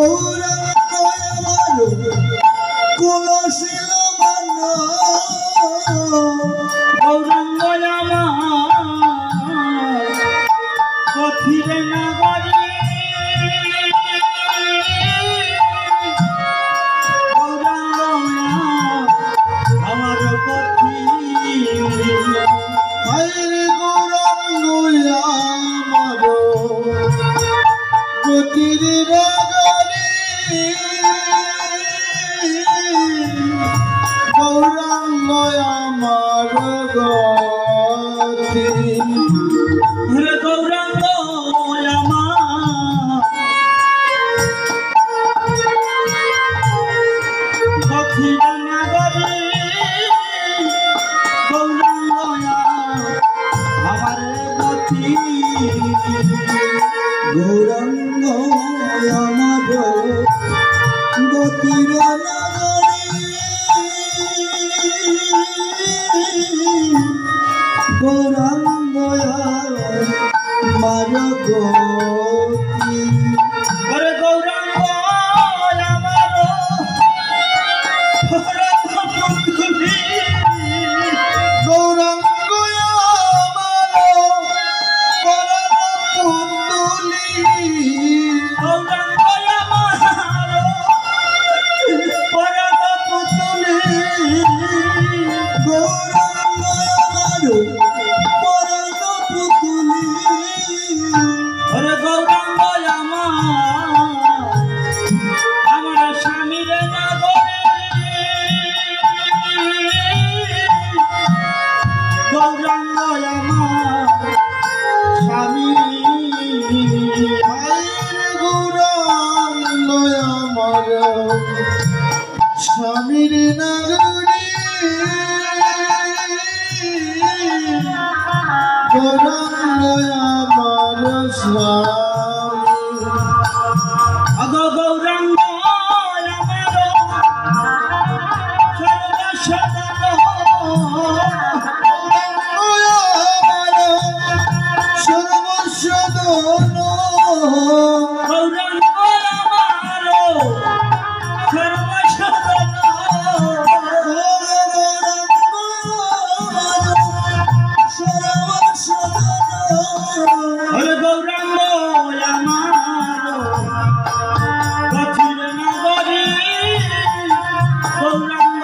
গৌরাঙ্গ আমার কুলশীল মান গৌরাঙ্গ আমার পথিরে নগরী গৌরাঙ্গ আমার গতি গৌরাঙ্গ আমার পথিরে নগরী গৌরাঙ্গ আমার গতি গৌরাঙ্গ আমার গতির নগরী গৌরাঙ্গ আমার গতি ওরে গৌরাঙ্গ আমার পুতুলি গৌরাঙ্গ স্বামীর নগরী গৌরাঙ্গ আমার স্বামী আগো গৌরাঙ্গ আমার সর্বসদন গৌরাঙ্গ আমার সর্বসদন হরে গৌরাঙ্গ আমার পথিরে নগরী গৌরাঙ্গ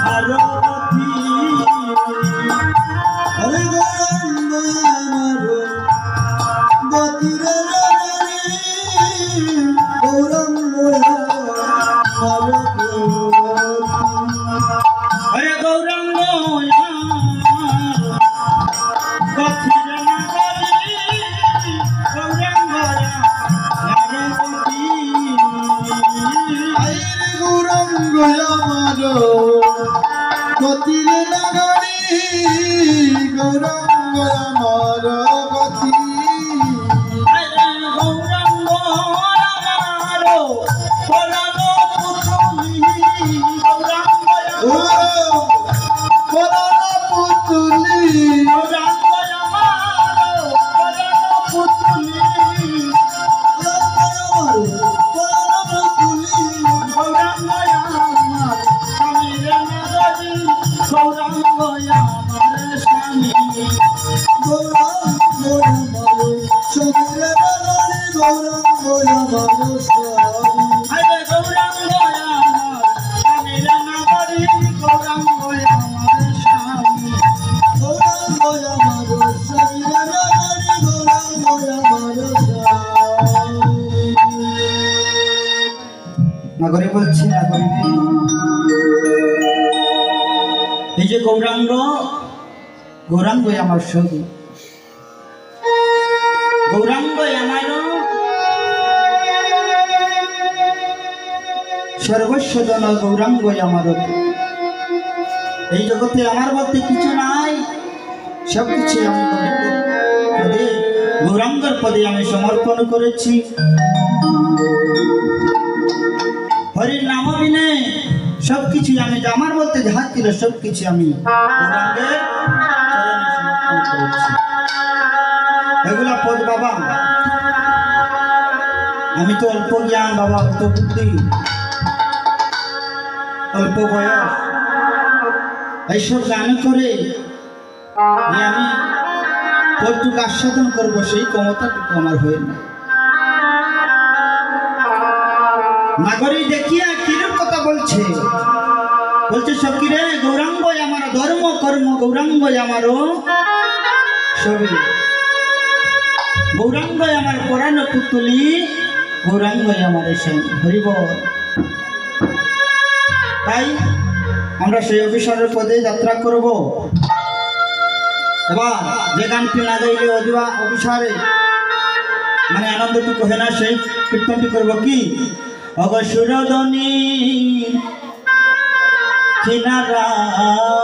আর পথি হরে গৌরাঙ্গ আমার গতির নগরী গৌরাঙ্গ আমার হরে গৌরাঙ্গ পথিরে নগরী গৌরাঙ্গ আর পথি গৌরাঙ্গ আমার গতির নগরী গৌরাঙ্গ আমার গতি গৌরাঙ্গ আমার পরাণ পুতুলি গৌরাঙ্গ পুতুলি গৌরাঙ্গ আমার পরাণ পুতুলি গৌরাঙ্গ আমার স্বামীর নগরী গৌরাঙ্গ আমার স্বামী গৌরাঙ্গ আমার স্বামীর নগরী গৌরাঙ্গ আমার স্বামী আরে গৌরাঙ্গ আমার স্বামীর নগরী গৌরাঙ্গ আমার স্বামী গৌরাঙ্গ আমার স্বামীর নগরী গৌরাঙ্গ আমার স্বামী নগরী বলছি নগরী এই যে গৌরাঙ্গ গৌরাঙ্গ আমার সঙ্গী গৌরাঙ্গ আমার সর্বস্বজন গৌরাঙ্গ আমার এই জগতে আমার বলতে কিছু নাই সব কিছু আমি পদে গৌরাঙ্গর পদে আমি সমর্পণ করেছি হরির নাম বিনে সবকিছু আমি আমার বলতে যাহা ছিল সবকিছু আমি গৌরাঙ্গের চরণে সমর্পণ করেছি এগুলা পদ বাবা আমি তো অল্প জ্ঞান বাবা, অল্প বুদ্ধি, অল্প বয়স, এইসব গান করে যে আমি কতটুকু আস্বাদন করবো সেই ক্ষমতাটুকু আমার হয়ে না। নাগরী দেখিয়া কিরূপ কথা বলছে, বলছে সখী রে গৌরাঙ্গ আমার ধর্ম কর্ম, গৌরাঙ্গ আমার সবই, গৌরাঙ্গ আমার পরাণ পুতুলি, গৌরাঙ্গ আমার হরিবল। তাই আমরা সেই অভিসারের পদে যাত্রা করব। এবার যে গানটি না গাইলে অভিসারে মানে আনন্দটুকু হয় না, সেই কীর্তনটি করব কি অগসুরদনী কিনারায়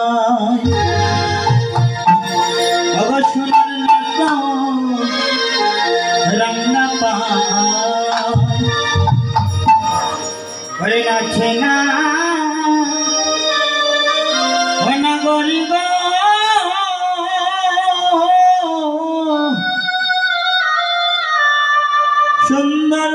অগসুরের নাতা রান্না পায় নাচে না নাগরী গো সুন্দর